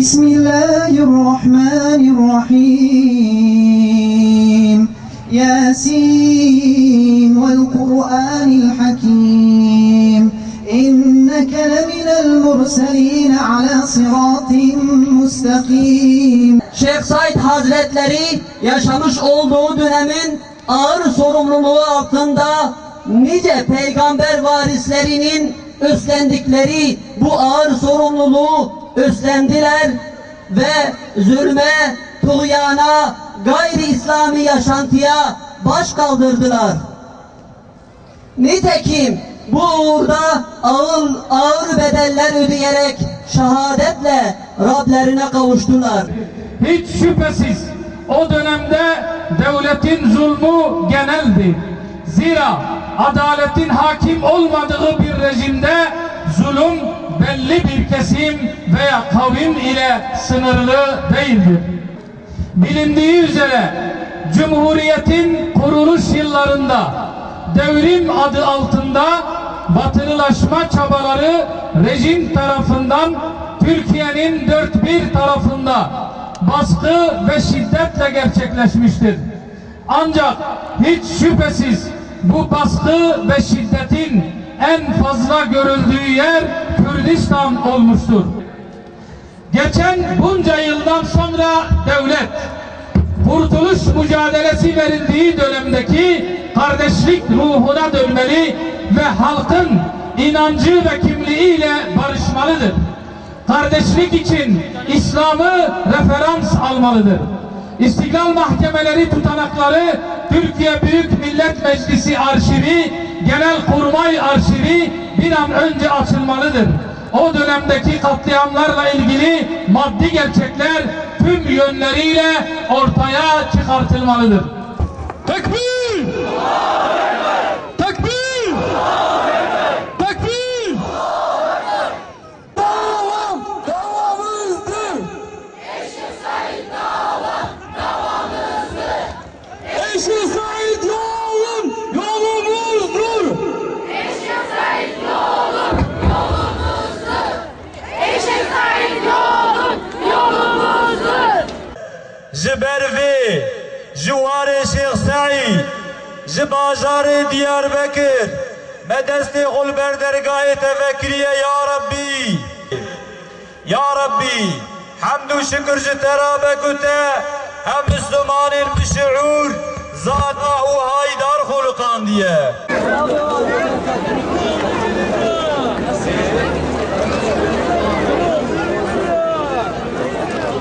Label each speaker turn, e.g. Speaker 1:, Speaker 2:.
Speaker 1: Bismillahirrahmanirrahim. Yasin vel Kur'anil Hakim. İnneke leminel murselin ala sıratin mustakim.
Speaker 2: Şeyh Said Hazretleri yaşamış olduğu dönemin ağır sorumluluğu altında nice peygamber varislerinin üstlendikleri bu ağır sorumluluğu üstlendiler ve zulme, tuğyana, gayri İslami yaşantıya baş kaldırdılar. Nitekim bu uğurda ağır bedeller ödeyerek şehadetle Rablerine kavuştular.
Speaker 3: Hiç şüphesiz o dönemde devletin zulmü geneldi. Zira adaletin hakim olmadığı bir rejimde zulüm belli bir kesim veya kavim ile sınırlı değildir. Bilindiği üzere Cumhuriyet'in kuruluş yıllarında devrim adı altında batılılaşma çabaları rejim tarafından Türkiye'nin dört bir tarafında baskı ve şiddetle gerçekleşmiştir. Ancak hiç şüphesiz bu baskı ve şiddetin en fazla görüldüğü yer Kürdistan olmuştur. Geçen bunca yıldan sonra devlet kurtuluş mücadelesi verildiği dönemdeki kardeşlik ruhuna dönmeli ve halkın inancı ve kimliğiyle barışmalıdır. Kardeşlik için İslam'ı referans almalıdır. İstiklal mahkemeleri tutanakları, Türkiye Büyük Millet Meclisi arşivi, Genelkurmay arşivi bir an önce açılmalıdır. O dönemdeki katliamlarla ilgili maddi gerçekler tüm yönleriyle ortaya çıkartılmalıdır. Tekbir! Tekbir! Tekbir!
Speaker 4: Davam davamızdır.
Speaker 5: Eşi Said davamızdır.
Speaker 4: Eşi Said yolumuzdur.
Speaker 5: Eşi Said yolumuzdur. Eşi Said yolumuzdur.
Speaker 6: Jibervi, Jiwari Şeyh Said, Jibajari Diyarbakır, Medesti Gulber dergâh-ı tefekkiriye ya Rabbi. Ya Rabbi, hamdü şükür ji terabekute, hem Müslümanın bir şuur, zatahu haydar hulukan diye.